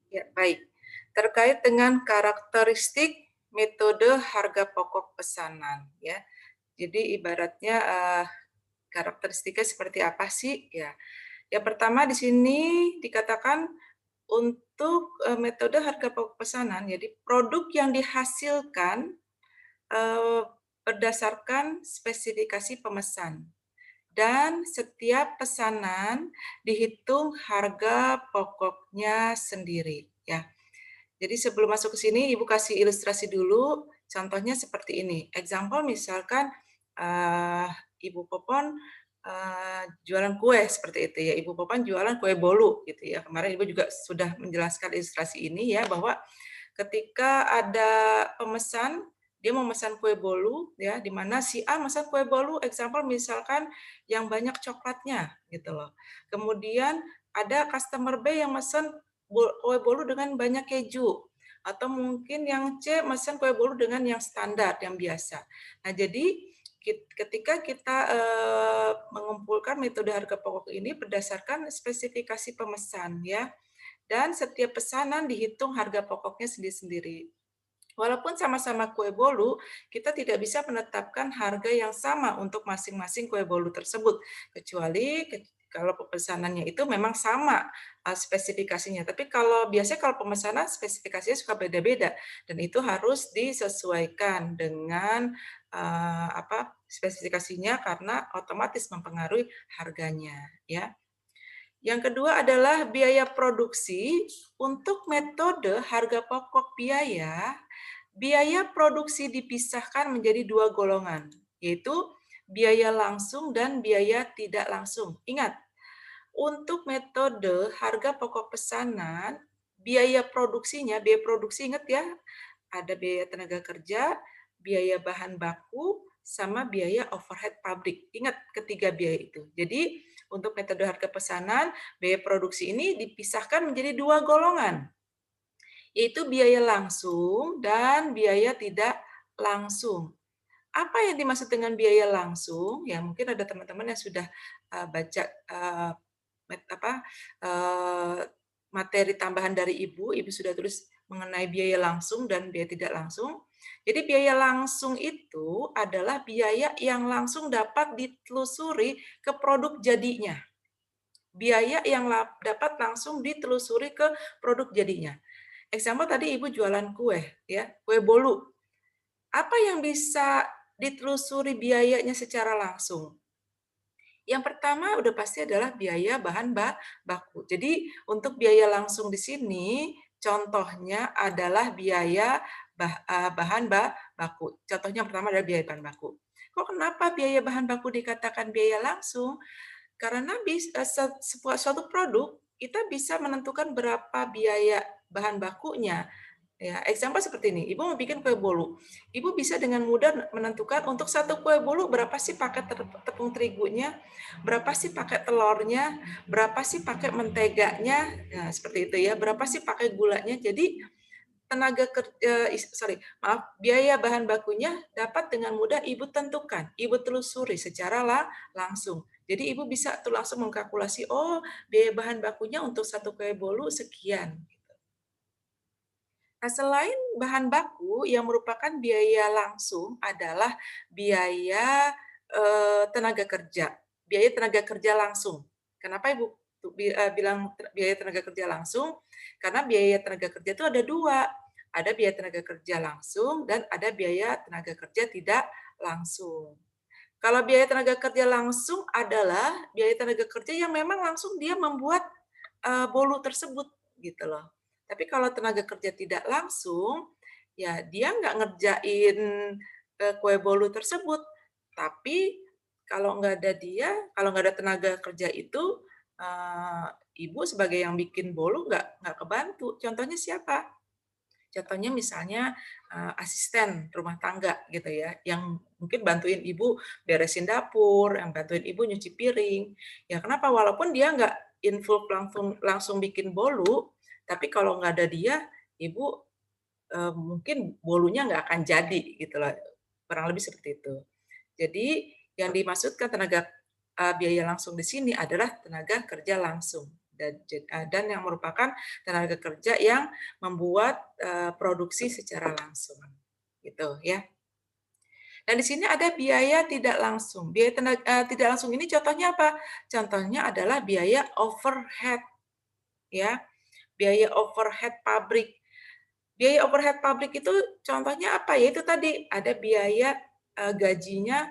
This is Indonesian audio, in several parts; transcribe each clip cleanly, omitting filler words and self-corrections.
Ya, baik. Terkait dengan karakteristik metode harga pokok pesanan, ya. Jadi ibaratnya, karakteristiknya seperti apa sih? Ya, yang pertama di sini dikatakan untuk, metode harga pokok pesanan, jadi produk yang dihasilkan, eee, berdasarkan spesifikasi pemesan dan setiap pesanan dihitung harga pokoknya sendiri, ya. Jadi sebelum masuk ke sini, Ibu kasih ilustrasi dulu, contohnya seperti ini. Example misalkan, eee, Ibu Popon, jualan kue seperti itu ya, Ibu Popon jualan kue bolu gitu ya. Kemarin Ibu juga sudah menjelaskan ilustrasi ini ya, bahwa ketika ada pemesan, dia mau memesan kue bolu ya, di mana si A memesan kue bolu example misalkan yang banyak coklatnya gitu loh. Kemudian ada customer B yang mesen kue bolu dengan banyak keju, atau mungkin yang C mesen kue bolu dengan yang standar, yang biasa. Nah, jadi ketika kita, mengumpulkan metode harga pokok ini berdasarkan spesifikasi pemesan ya, dan setiap pesanan dihitung harga pokoknya sendiri-sendiri. Walaupun sama-sama kue bolu, kita tidak bisa menetapkan harga yang sama untuk masing-masing kue bolu tersebut, kecuali kalau pemesanannya itu memang sama, spesifikasinya. Tapi biasanya kalau pemesanan spesifikasinya suka beda-beda dan itu harus disesuaikan dengan, spesifikasinya karena otomatis mempengaruhi harganya, ya. Yang kedua adalah biaya produksi. Untuk metode harga pokok biaya produksi dipisahkan menjadi dua golongan, yaitu biaya langsung dan biaya tidak langsung. Ingat, untuk metode harga pokok pesanan, biaya produksi ingat ya, ada biaya tenaga kerja, biaya bahan baku, sama biaya overhead pabrik. Ingat ketiga biaya itu. Jadi untuk metode harga pesanan, biaya produksi ini dipisahkan menjadi dua golongan, yaitu biaya langsung dan biaya tidak langsung. Apa yang dimaksud dengan biaya langsung? Ya mungkin ada teman-teman yang sudah baca uh, materi tambahan dari Ibu sudah tulis mengenai biaya langsung dan biaya tidak langsung. Jadi biaya langsung itu adalah biaya yang langsung dapat ditelusuri ke produk jadinya. Biaya yang dapat langsung ditelusuri ke produk jadinya. Example tadi Ibu jualan kue, ya, kue bolu. Apa yang bisa ditelusuri biayanya secara langsung? Yang pertama udah pasti adalah biaya bahan baku. Jadi untuk biaya langsung di sini contohnya adalah biaya bahan baku. Contohnya yang pertama adalah biaya bahan baku. Kok kenapa biaya bahan baku dikatakan biaya langsung? Karena suatu produk kita bisa menentukan berapa biaya bahan bakunya. Ya, example seperti ini, Ibu mau bikin kue bolu. Ibu bisa dengan mudah menentukan untuk satu kue bolu berapa sih pakai tepung terigunya, berapa sih pakai telurnya, berapa sih pakai menteganya, nah, seperti itu ya, berapa sih pakai gulanya. Jadi biaya bahan bakunya dapat dengan mudah Ibu tentukan, Ibu telusuri secara langsung. Jadi Ibu bisa tuh langsung mengkalkulasi, oh biaya bahan bakunya untuk satu kue bolu sekian. Nah, selain bahan baku yang merupakan biaya langsung adalah biaya, tenaga kerja, biaya tenaga kerja langsung. Kenapa Ibu bilang biaya tenaga kerja langsung? Karena biaya tenaga kerja itu ada dua, ada biaya tenaga kerja langsung dan ada biaya tenaga kerja tidak langsung. Kalau biaya tenaga kerja langsung adalah biaya tenaga kerja yang memang langsung dia membuat, bolu tersebut, gitu loh. Tapi kalau tenaga kerja tidak langsung, ya dia nggak ngerjain, kue bolu tersebut. Tapi kalau nggak ada tenaga kerja itu, Ibu sebagai yang bikin bolu nggak kebantu. Contohnya siapa? Contohnya misalnya, asisten rumah tangga gitu ya, yang mungkin bantuin Ibu beresin dapur, yang bantuin Ibu nyuci piring. Ya kenapa? Walaupun dia nggak involve langsung bikin bolu, tapi kalau nggak ada dia, Ibu, mungkin bolunya nggak akan jadi gitu loh, kurang lebih seperti itu. Jadi yang dimaksudkan biaya langsung di sini adalah tenaga kerja langsung. dan yang merupakan tenaga kerja yang membuat produksi secara langsung, gitu ya. Dan di sini ada biaya tidak langsung. Biaya tidak langsung ini contohnya apa? Contohnya adalah biaya overhead, ya, biaya overhead pabrik. Biaya overhead pabrik itu contohnya apa? Ya itu tadi ada biaya gajinya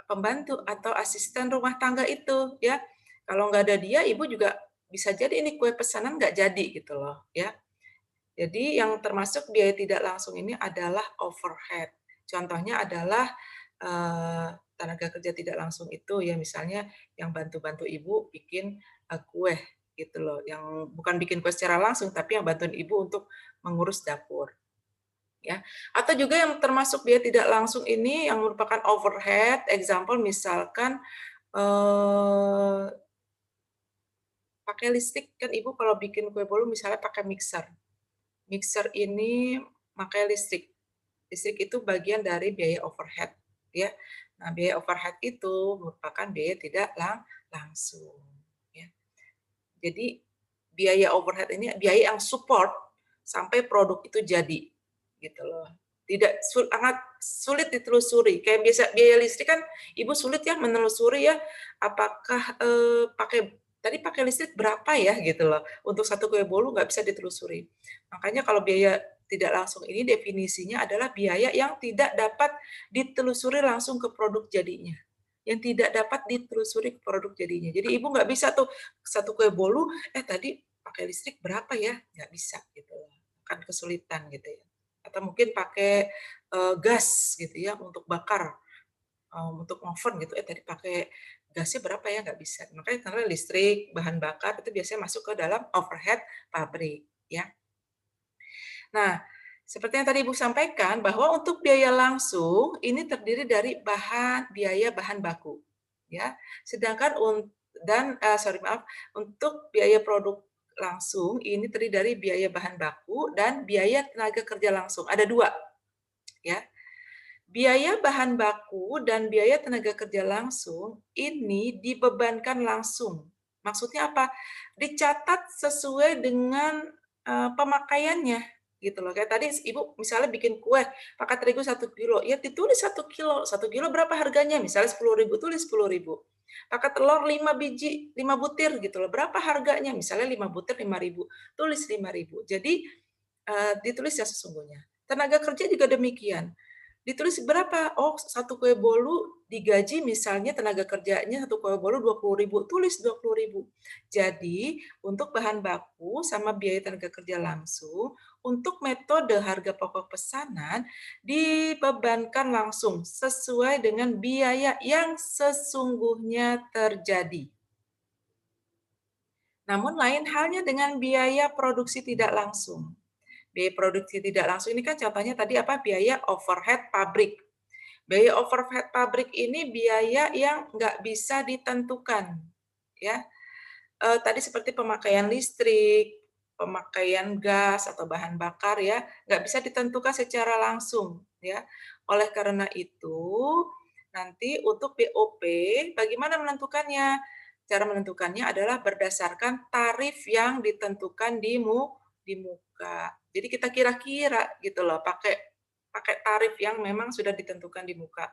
pembantu atau asisten rumah tangga itu, ya. Kalau nggak ada dia, ibu juga bisa jadi ini kue pesanan nggak jadi gitu loh, ya. Jadi yang termasuk biaya tidak langsung ini adalah overhead. Contohnya adalah tenaga kerja tidak langsung itu ya misalnya yang bantu-bantu ibu bikin kue gitu loh, yang bukan bikin kue secara langsung tapi yang bantuin ibu untuk mengurus dapur. Ya. Atau juga yang termasuk biaya tidak langsung ini yang merupakan overhead, example misalkan pakai listrik kan ibu kalau bikin kue bolu misalnya pakai mixer. Mixer ini pakai listrik. Listrik itu bagian dari biaya overhead, ya. Nah, biaya overhead itu merupakan biaya tidak langsung, ya. Jadi biaya overhead ini biaya yang support sampai produk itu jadi, gitu loh. Tidak sangat sulit ditelusuri. Kayak biasa biaya listrik kan ibu sulit ya menelusuri ya apakah pakai listrik berapa ya gitu loh. Untuk satu kue bolu nggak bisa ditelusuri. Makanya kalau biaya tidak langsung ini definisinya adalah biaya yang tidak dapat ditelusuri langsung ke produk jadinya. Yang tidak dapat ditelusuri ke produk jadinya. Jadi ibu nggak bisa tuh satu kue bolu, tadi pakai listrik berapa ya? Nggak bisa gitu loh. Kan kesulitan gitu ya. Atau mungkin pakai gas gitu ya untuk bakar, untuk oven gitu, tadi pakai gasnya berapa ya? Nggak bisa. Makanya karena listrik, bahan bakar itu biasanya masuk ke dalam overhead pabrik ya. Nah, seperti yang tadi Ibu sampaikan bahwa untuk biaya langsung ini terdiri dari biaya bahan baku, ya. Sedangkan untuk biaya produk langsung ini terdiri dari biaya bahan baku dan biaya tenaga kerja langsung. Ada dua, ya. Biaya bahan baku dan biaya tenaga kerja langsung ini dibebankan langsung. Maksudnya apa? Dicatat sesuai dengan pemakaiannya gitu loh. Kayak tadi ibu misalnya bikin kue pakai terigu 1 kilo, ya ditulis 1 kilo. 1 kilo berapa harganya? Misalnya 10.000, tulis 10.000. Pakai telur 5 biji, 5 butir gitu loh. Berapa harganya? Misalnya 5 butir 5.000, tulis 5.000. Jadi ditulis ya sesungguhnya. Tenaga kerja juga demikian. Ditulis berapa? Oh, satu kue bolu digaji misalnya tenaga kerjanya satu kue bolu 20.000, tulis 20.000. Jadi, untuk bahan baku sama biaya tenaga kerja langsung, untuk metode harga pokok pesanan dibebankan langsung sesuai dengan biaya yang sesungguhnya terjadi. Namun lain halnya dengan biaya produksi tidak langsung. Biaya produksi tidak langsung ini kan contohnya tadi apa? Biaya overhead pabrik. Biaya overhead pabrik ini biaya yang nggak bisa ditentukan, ya. Tadi seperti pemakaian listrik, pemakaian gas atau bahan bakar ya, nggak bisa ditentukan secara langsung, ya. Oleh karena itu, nanti untuk BOP bagaimana menentukannya? Cara menentukannya adalah berdasarkan tarif yang ditentukan di muka. Jadi kita kira-kira gitu loh, pakai pakai tarif yang memang sudah ditentukan di muka.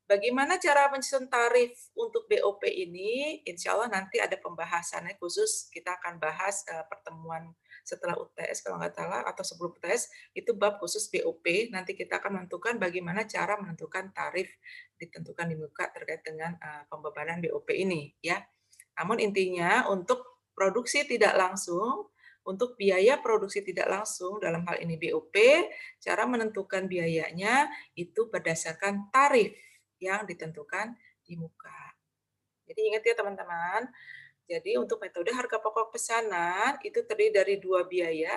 Bagaimana cara menyusun tarif untuk BOP ini? Insya Allah nanti ada pembahasannya khusus, kita akan bahas pertemuan setelah UTS kalau nggak salah, atau sebelum UTS, itu bab khusus BOP, nanti kita akan menentukan bagaimana cara menentukan tarif ditentukan di muka terkait dengan pembebanan BOP ini. Ya. Namun intinya untuk produksi tidak langsung, untuk biaya produksi tidak langsung, dalam hal ini BOP, cara menentukan biayanya itu berdasarkan tarif yang ditentukan di muka. Jadi ingat ya teman-teman, jadi untuk metode harga pokok pesanan itu terdiri dari dua biaya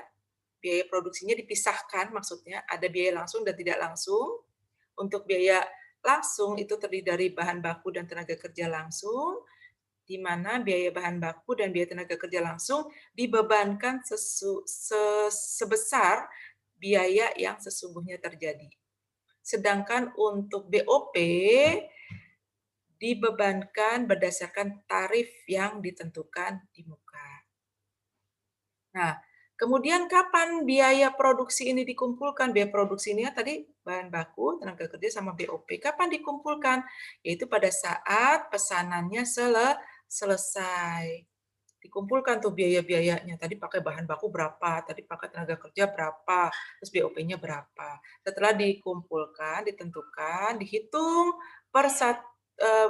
produksinya dipisahkan maksudnya, ada biaya langsung dan tidak langsung. Untuk biaya langsung itu terdiri dari bahan baku dan tenaga kerja langsung, di mana biaya bahan baku dan biaya tenaga kerja langsung dibebankan sebesar biaya yang sesungguhnya terjadi. Sedangkan untuk BOP dibebankan berdasarkan tarif yang ditentukan di muka. Nah, kemudian kapan biaya produksi ini dikumpulkan? Biaya produksi ini tadi bahan baku, tenaga kerja, sama BOP. Kapan dikumpulkan? Yaitu pada saat pesanannya selesai. Dikumpulkan tuh biaya-biayanya. Tadi pakai bahan baku berapa, tadi pakai tenaga kerja berapa, terus BOP-nya berapa. Setelah dikumpulkan, ditentukan, dihitung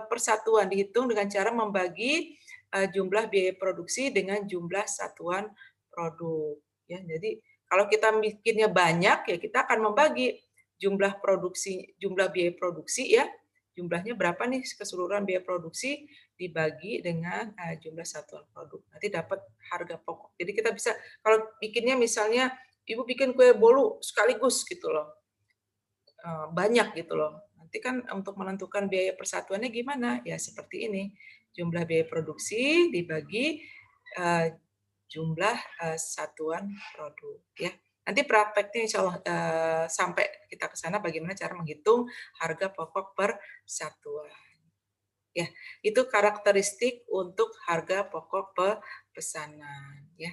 persatuan, dihitung dengan cara membagi jumlah biaya produksi dengan jumlah satuan produk. Ya, jadi kalau kita bikinnya banyak, ya kita akan membagi jumlah produksi, jumlah biaya produksi ya, jumlahnya berapa nih keseluruhan biaya produksi dibagi dengan jumlah satuan produk. Nanti dapat harga pokok. Jadi kita bisa kalau bikinnya misalnya ibu bikin kue bolu sekaligus gitu loh, banyak gitu loh. Nanti kan untuk menentukan biaya persatuannya gimana? Ya seperti ini, jumlah biaya produksi dibagi jumlah satuan produk ya. Nanti prakteknya insya Allah sampai kita ke sana bagaimana cara menghitung harga pokok per satuan. Ya, itu karakteristik untuk harga pokok pesanan ya.